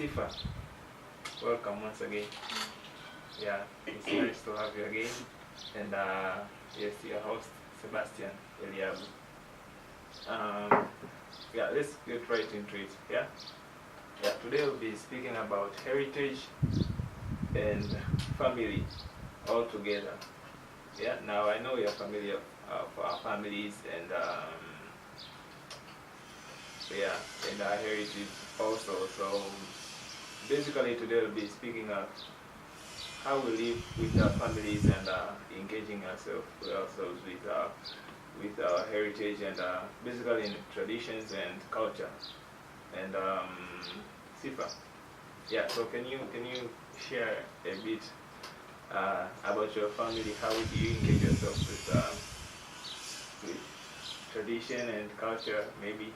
SIFA. Welcome once again. Yeah, it's nice to have you again. And yes, your host, Sebastian, ELIABU. Yeah, let's get right into it. Yeah, today we'll be speaking about heritage and family all together. Yeah, now I know you're familiar of our families and yeah, and our heritage also. So basically today we'll be speaking of how we live with our families and engaging ourselves with our heritage and basically in traditions and culture. And SIFA, yeah. So can you share a bit about your family? How do you engage yourself with tradition and culture, maybe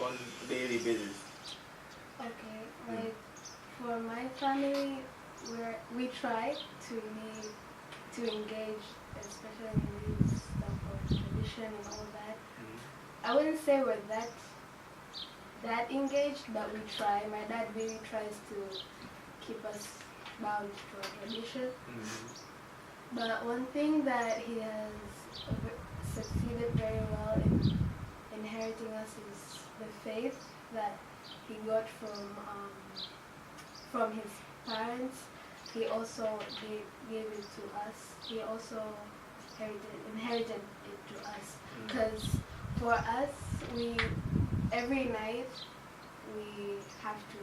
on daily basis? Okay, like for my family, we try to engage, especially in this stuff of tradition and all that. I wouldn't say we're that engaged, but we try. My dad really tries to keep us bound to our tradition. But one thing that he has succeeded very well in inheriting us is the faith that he got from his parents. He also gave it to us. He also inherited it to us. Because for us, every night we have to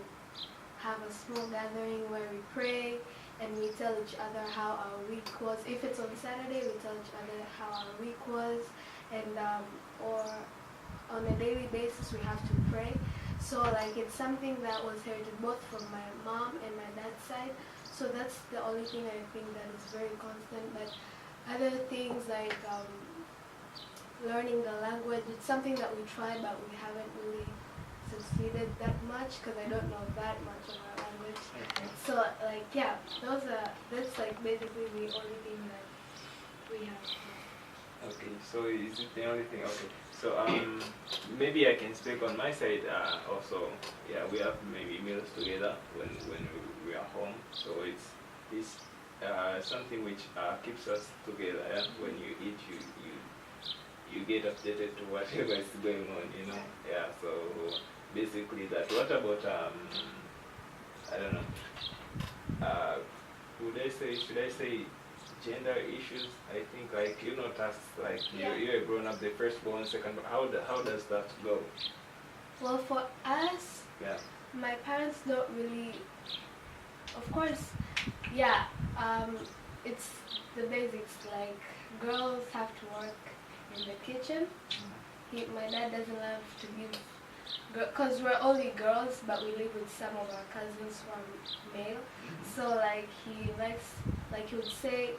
have a small gathering where we pray and we tell each other how our week was. If it's on Saturday, we tell each other how our week was, and or on a daily basis we have to pray. So like it's something that was inherited both from my mom and my dad's side. So that's the only thing I think that is very constant. But other things like learning the language, it's something that we tried but we haven't really succeeded that much because I don't know that much of our language. So like yeah, that's like basically the only thing that we have. Okay, so is it the only thing? Okay, so maybe I can speak on my side also. Yeah, we have maybe meals together when we are home. So it's something which keeps us together. Yeah? When you eat, you get updated to whatever is going on. You know. Yeah. So basically that. What about I don't know. Should I say gender issues? I think like tasks like you're a grown up, the first born, second born. How does that go? Well, for us, my parents don't really. Of course, yeah. It's the basics. Like girls have to work in the kitchen. My dad doesn't love to give. Because we're only girls, but we live with some of our cousins who are male. So like he likes, like he would say,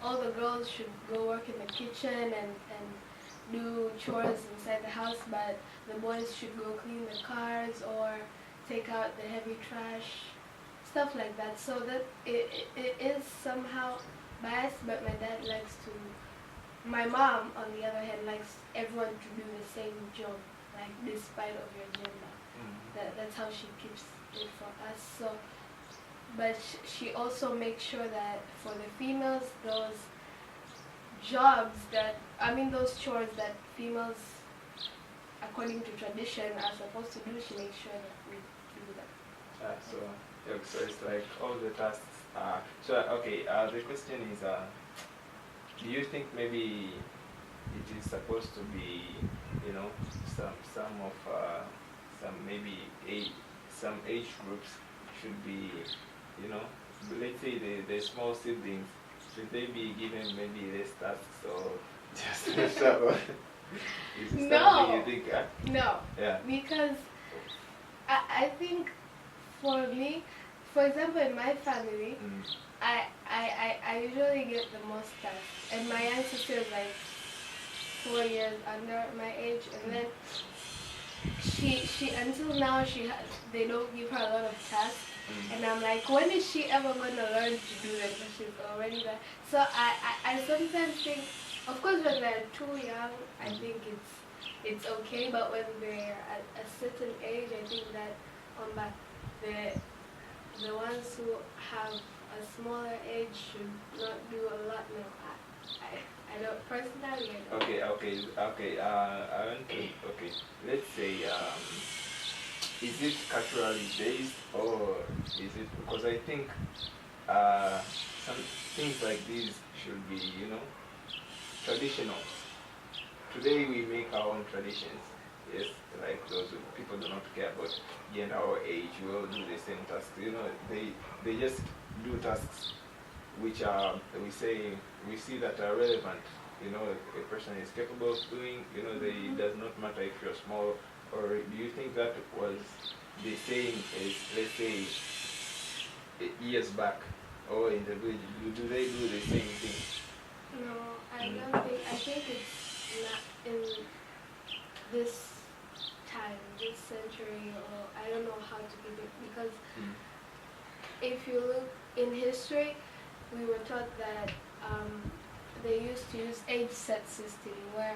all the girls should go work in the kitchen and do chores inside the house, but the boys should go clean the cars or take out the heavy trash, stuff like that. So that it is somehow biased, but my dad likes to. My mom, on the other hand, likes everyone to do the same job, like despite of your gender. That's how she keeps it for us. So, but she also makes sure that for the females, those jobs those chores that females, according to tradition, are supposed to do, she makes sure that we do that. So it's like all the tasks. So okay. The question is, do you think maybe it is supposed to be, some age groups should be, let's say the small siblings, should they be given maybe less tasks or just less trouble? Is it something you think? No. Yeah. Because I think for me, for example, in my family, I usually get the most tasks, and my younger sister is like 4 years under my age, and then she until now they don't give her a lot of tasks, and I'm like, when is she ever gonna learn to do that? But she's already there. So I sometimes think, of course, when they're too young, I think it's okay, but when they're at a certain age, I think that the ones who have a smaller age should not do a lot. No, I don't personally. Okay. I want to. Okay, let's say is it culturally based or is it because I think some things like these should be traditional. Today we make our own traditions. Yes, like those people do not care about gender or age. We all do the same tasks. They just do tasks which are we see that are relevant. A person is capable of doing. It does not matter if you're small. Or do you think that was the same as, let's say, years back, or in the village? Do they do the same thing? No, I don't think. I think it's not in this time, this century, or I don't know how to keep it, because if you look in history, we were taught that they used to use age set system where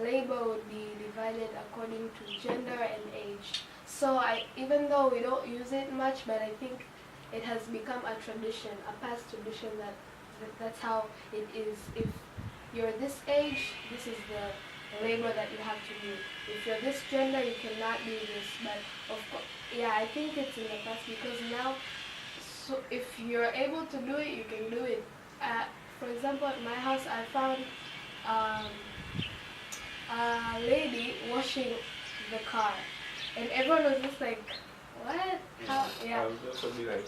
labor would be divided according to gender and age. So even though we don't use it much, but I think it has become a tradition, a past tradition that's how it is. If you're this age, this is the labor that you have to do. If you're this gender, you cannot do this. But of course, yeah, I think it's in the past because now, so if you're able to do it, you can do it. For example, at my house, I found a lady washing the car, and everyone was just like, what? How? Yeah. I would also be like,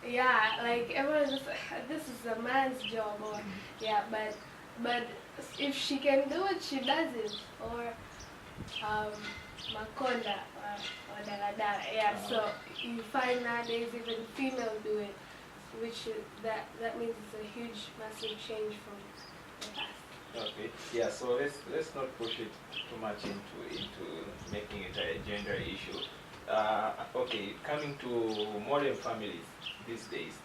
yeah, like everyone was just like, this is a man's job, or yeah, but if she can do it, she does it, or makonda or daladala. Yeah, so you find nowadays even females do it, which that means it's a huge, massive change from the past. Okay. Yeah. So let's not push it too much into making it a gender issue. Okay. Coming to modern families these days,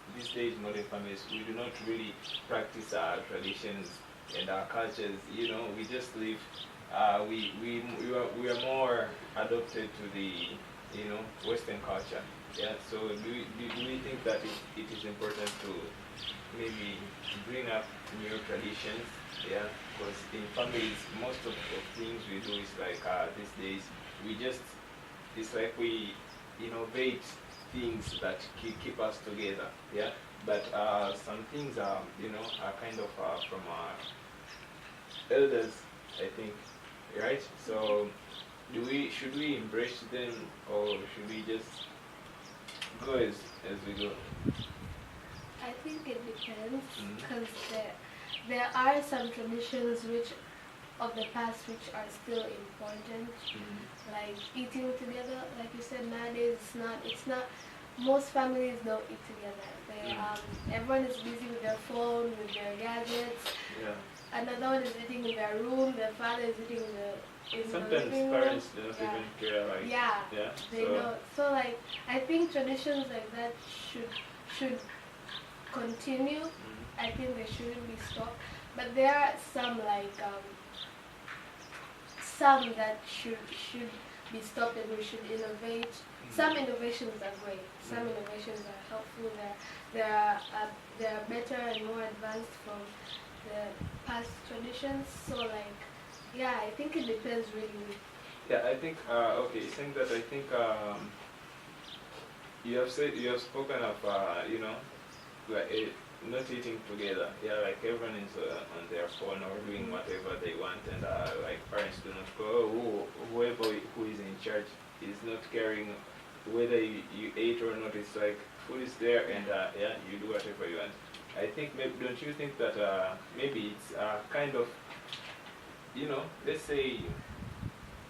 modern families, we do not really practice our traditions and our cultures. We just live. We are more adopted to the Western culture. Yeah. So do we think that it is important to maybe bring up new traditions? Yeah, because in families, most of things we do is like these days, it's like we innovate things that keep us together. Yeah, but some things are kind of from our elders, I think, right? So should we embrace them, or should we just go as we go? I think it depends, because there are some traditions of the past which are still important, like eating together. Like you said, nowadays it's not. Most families don't eat together. Everyone is busy with their phone, with their gadgets. Yeah. Another one is eating in their room. Their father is eating in Sometimes the living room. parents don't even care. Like, they don't. So like I think traditions like that should continue. I think they shouldn't be stopped. But there are some like some that should be stopped, and we should innovate. Some innovations are great. Some innovations are helpful. They are better and more advanced from the past traditions. So like, yeah, I think it depends really. Yeah, I think okay. Saying that, I think you have spoken of like not eating together. Yeah, like everyone is on their phone or doing whatever they want, and like parents do not go. Whoever who is in charge is not caring whether you ate or not. It's like food is there, and you do whatever you want. I think maybe, don't you think that maybe it's kind of let's say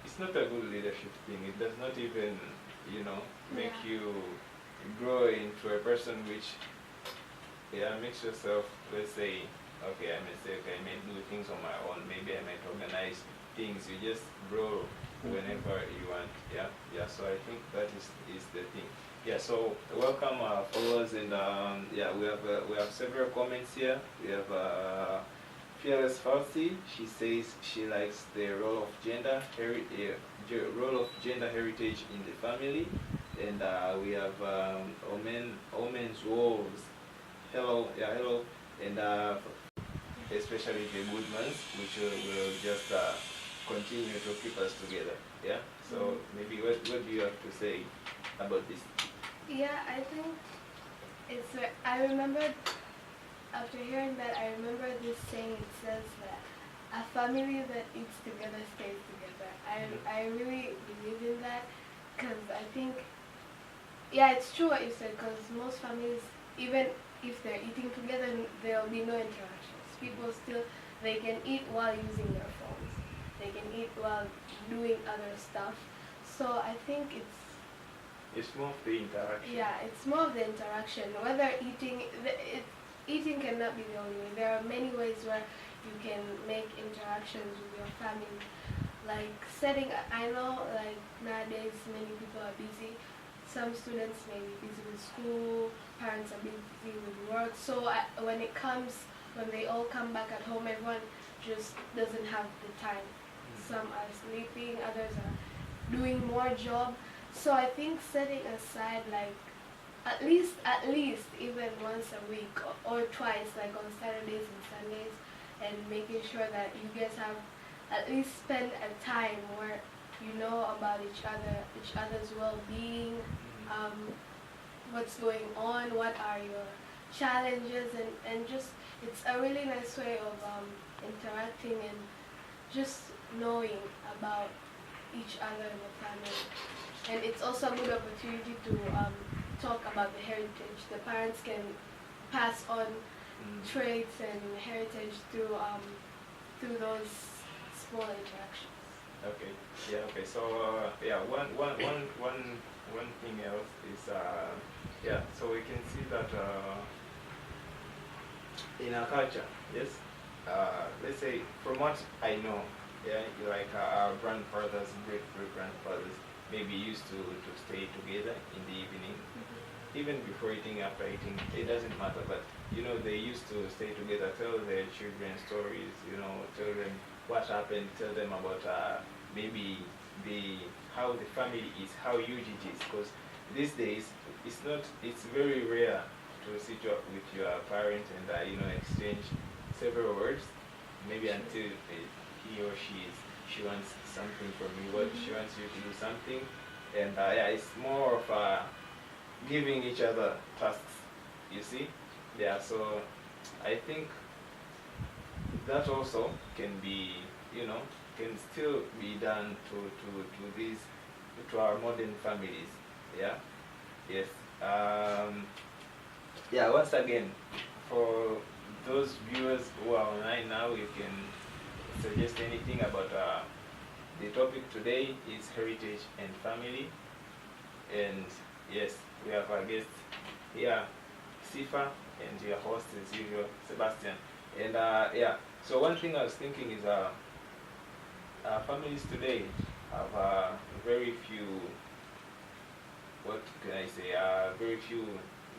it's not a good leadership thing. It does not even make you grow into a person which makes yourself, let's say, okay, I may say, okay, I may do things on my own, maybe I might organize things. You just grow whenever you want. So I think that is the thing. Yeah, so welcome followers, and we have several comments here. We have Fearless Falsy. She says she likes the role of gender heritage in the family. and we have Omen's Wolves. Hello, yeah, hello, and especially the good months, which will just continue to keep us together. Yeah. So maybe what do you have to say about this? Yeah, I think it's. I remember after hearing that, I remember this saying. It says that a family that eats together stays together. I really believe in that because I think, yeah, it's true what you said. Because most families, even if they're eating together, there will be no interactions. People still, they can eat while using their phones. They can eat while doing other stuff. So I think it's more of the interaction. Yeah, it's more of the interaction. Whether eating cannot be the only way. There are many ways where you can make interactions with your family. Like I know like nowadays many people are busy. Some students may be busy with school, parents are busy with work. So when they all come back at home, everyone just doesn't have the time. Some are sleeping, others are doing more job. So I think setting aside like at least even once a week or twice, like on Saturdays and Sundays, and making sure that you guys have at least spend a time where you know about each other's well-being, what's going on, what are your challenges, and just it's a really nice way of interacting and just knowing about each other in the family. And it's also a good opportunity to talk about the heritage. The parents can pass on traits and heritage through those small interactions. Okay. Yeah. Okay. So yeah, one thing else is yeah. So we can see that in our culture, yes. Let's say from what I know, yeah, like our grandfathers, great grandfathers, maybe used to stay together in the evening, even before eating, after eating, it doesn't matter. But you know, they used to stay together, tell their children stories. You know, tell them what happened, tell them about maybe how the family is, how huge it is. Because these days, it's very rare to sit up with your parent and you know, exchange several words, maybe until he or she wants something from you, what she wants you to do something, and yeah, it's more of giving each other tasks, you see. Yeah, so I think that also can be, you know, can still be done to our modern families. Yeah. Yes. Yeah, once again, for those viewers who are online now, you can suggest anything about the topic today is heritage and family. And yes, we have our guest here, SIFA, and your host as usual, Sebastian. And yeah, so one thing I was thinking is families today have very few, what can I say, very few,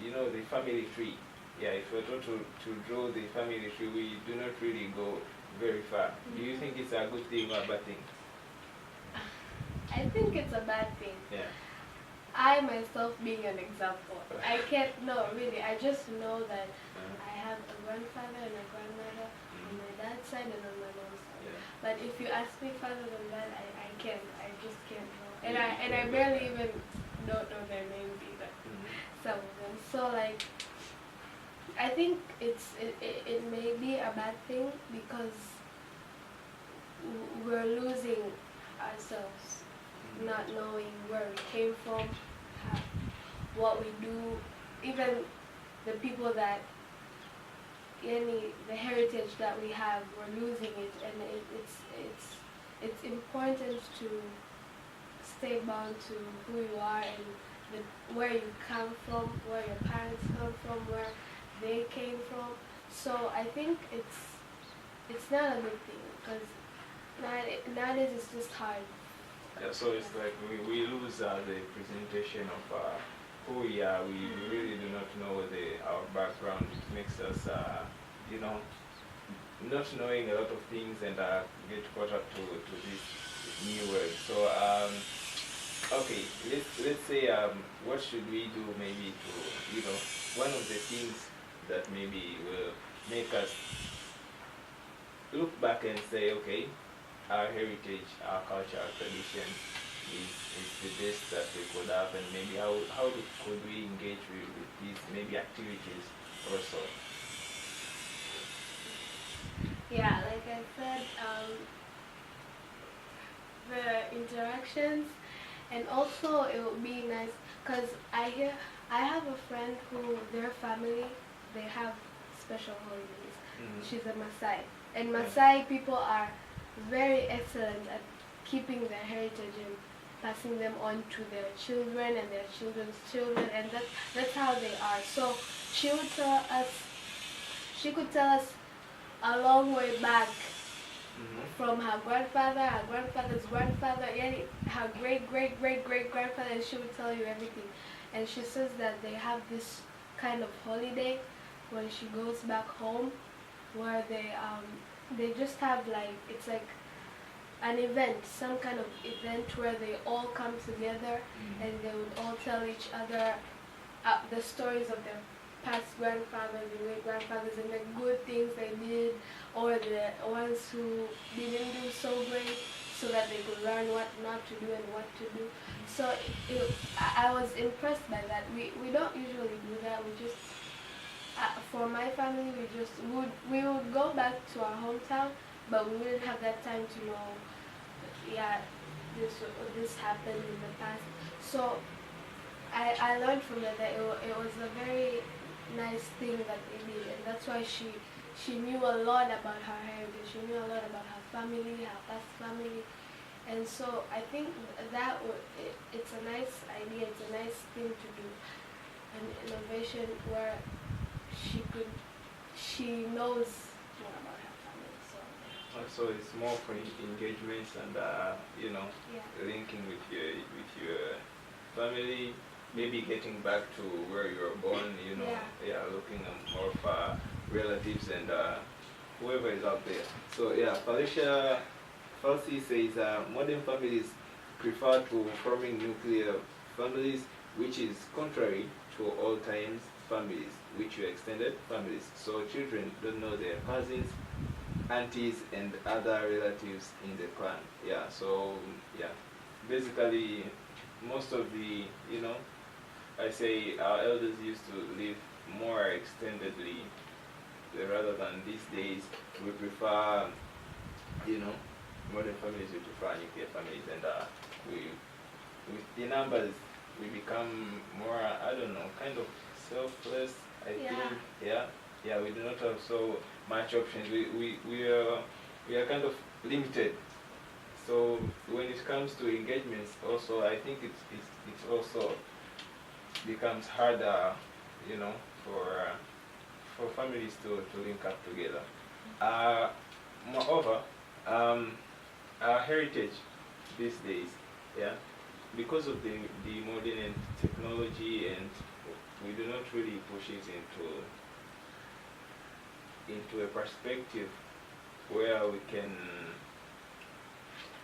you know, the family tree. Yeah, if we're taught to draw the family tree, we do not really go very far. Do you think it's a good thing or a bad thing? I think it's a bad thing. Yeah. I myself being an example. I can't, no, really, I just know that I have a grandfather and a grandmother on my dad's side and on my mom's side. Yeah. But if you ask me further than that, I can't. I just can't know. And I barely even don't know their names either. Some of them. So like, I think it may be a bad thing because we're losing ourselves, not knowing where we came from, what we do, even the people that, the heritage that we have, we're losing it, and it's important to stay bound to who you are and where you come from, where your parents come from, where they came from. So I think it's not a good thing because nowadays it's just hard. Yeah, so it's like we lose the presentation of who we are. We really do not know our background. It makes us, you know, not knowing a lot of things and get caught up to this new world. So Okay, let's say what should we do maybe to, one of the things that maybe will make us look back and say, okay, our heritage, our culture, our tradition is the best that we could have, and maybe how could we engage with these maybe activities also. Yeah, like I said, the interactions, and also it would be nice because I have a friend who their family, they have special holidays. She's a Maasai, and Maasai people are very excellent at keeping their heritage and passing them on to their children and their children's children, and that's how they are. So she would tell us, she could tell us a long way back from her grandfather, her grandfather's grandfather, yani her great-great-great-great-grandfather, and she would tell you everything. And she says that they have this kind of holiday when she goes back home where they just have like, it's like an event, some kind of event where they all come together and they would all tell each other the stories of their past grandfathers and great grandfathers and the good things they did, or the ones who didn't do so great, so that they could learn what not to do and what to do. So I was impressed by that. We don't usually do that. We just for my family, we would go back to our hometown, but we wouldn't have that time to know, yeah, this happened in the past. So I learned from that it was a very nice thing that they did, and that's why she knew a lot about her heritage. She knew a lot about her family, her past family, and so I think that it's a nice idea. It's a nice thing to do, an innovation where she knows more about her family. So it's more for engagements and linking with your family. Maybe getting back to where you were born, looking more for relatives and whoever is out there. So Felicia Falsi says modern families prefer to forming nuclear families, which is contrary to old times families, which were extended families. So children don't know their cousins, aunties, and other relatives in the clan. Basically, most of the I say our elders used to live more extendedly rather than these days. We prefer, modern families, we prefer nuclear families, and with the numbers, we become more, I don't know, kind of selfless, I think. We do not have so much options. We are kind of limited. So when it comes to engagements, also I think it's also becomes harder, for families to link up together. Moreover, our heritage these days, because of the modern technology, and we do not really push it into a perspective where we can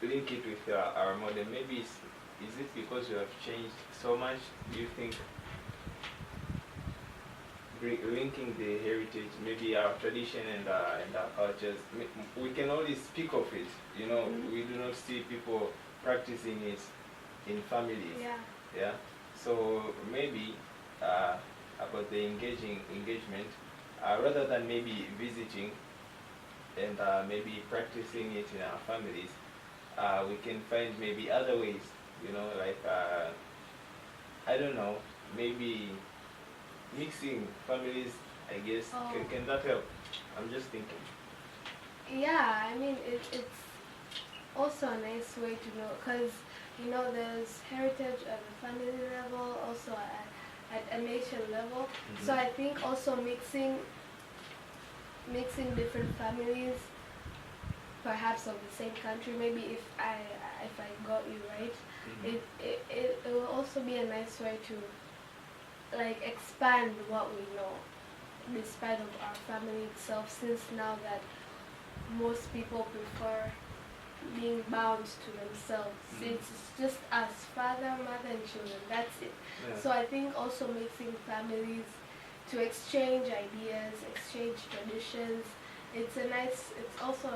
link it with our modern. Maybe is it because we have changed so much? Do you think linking the heritage, maybe our tradition and our cultures, we can only speak of it, we do not see people practicing it in families. So maybe about the engagement, rather than maybe visiting and maybe practicing it in our families, we can find maybe other ways, like I don't know, maybe mixing families, I guess. Can that help? I'm just thinking. Yeah, I mean it's also a nice way to know, because there's heritage at the family level, also at a nation level. So I think also mixing different families, perhaps of the same country, maybe if I got you right, it will also be a nice way to like expand what we know, despite of our family itself, since now that most people prefer being bound to themselves. It's just us, father, mother, and children. That's it. Yeah. So I think also mixing families to exchange ideas, exchange traditions. It's also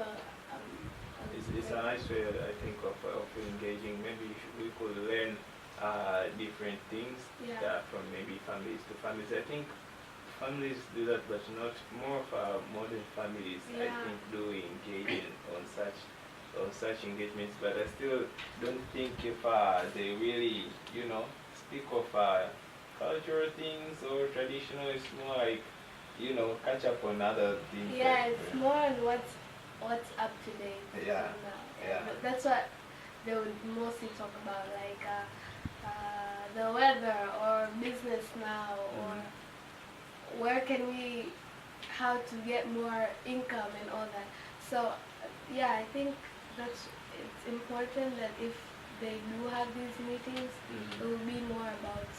it's a nice way, I think, of engaging. Maybe we could learn different things from maybe families to families. I think families do that, but not more of modern families. I think do engage on such engagements. But I still don't think if they really, speak of cultural things or traditional. It's more like, catch up on other things. Yeah, it's more on what's up to date. Yeah. Yeah. That's what they would mostly talk about, like the weather or business now, or how to get more income and all that. So yeah, I think it's important that if they do have these meetings, it will be more about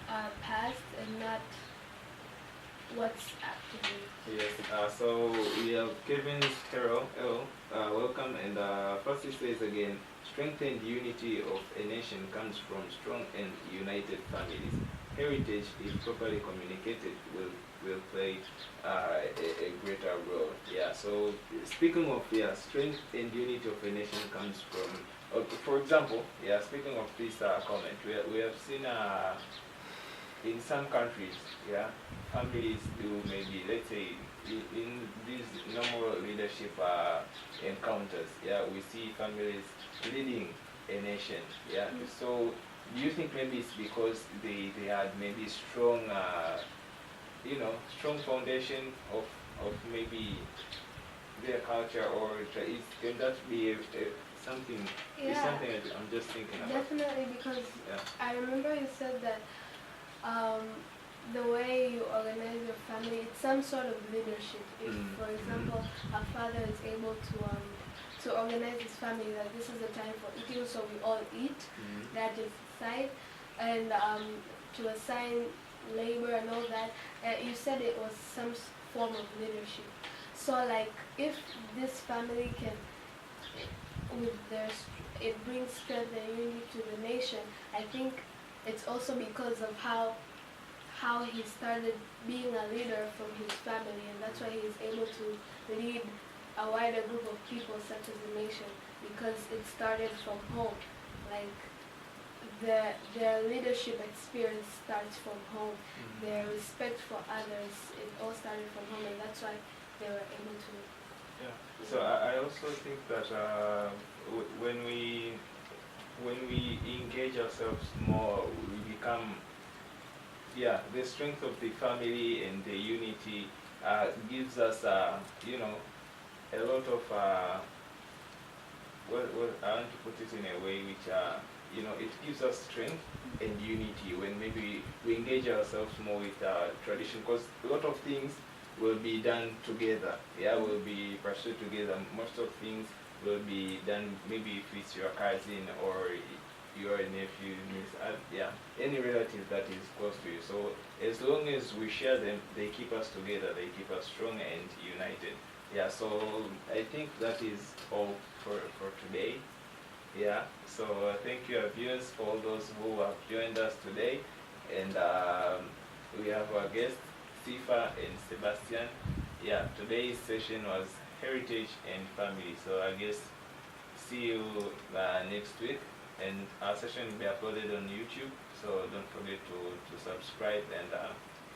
our past and not what's actually. Yes, so we have Kevin's Carol. Hello, welcome. And first it says again, strengthened unity of a nation comes from strong and united families. Heritage, if properly communicated, will play a greater role. Yeah, so speaking of strength and unity of a nation comes from, for example, speaking of this comment, we have seen in some countries, families do maybe, let's say, in these normal leadership encounters, we see families leading a nation, So, do you think maybe it's because they had maybe strong, strong foundation of maybe their culture, or can that be something? It's something I'm just thinking about. Definitely, because I remember you said that the way you organize your family, it's some sort of leadership. If, for example, a father is able to organize his family, that this is the time for eating, so we all eat, that is side, and to assign labor and all that. You said it was some form of leadership. So like, if this family can, it brings strength and unity to the nation, I think it's also because of how he started being a leader from his family, and that's why he's able to lead a wider group of people such as the nation, because it started from home. Like, their leadership experience starts from home. Their respect for others, it all started from home, and that's why they were able to. Yeah. So I also think that when we engage ourselves more, we become, the strength of the family and the unity gives us, a lot of, well, I want to put it in a way which, it gives us strength and unity when maybe we engage ourselves more with tradition, because a lot of things will be done together, will be pursued together. Most of things will be done, maybe if it's your cousin or your nephew, niece, any relative that is close to you. So as long as we share them, they keep us together, they keep us strong and united. So I think that is all for today. So thank you, viewers, for all those who have joined us today. And we have our guests, SIFA and Sebastian. Today's session was heritage and family. So I guess see you next week. And our session will be uploaded on YouTube, so don't forget to subscribe and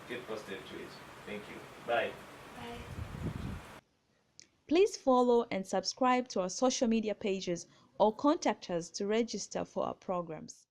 get posted to it. Thank you. Bye. Bye. Please follow and subscribe to our social media pages or contact us to register for our programs.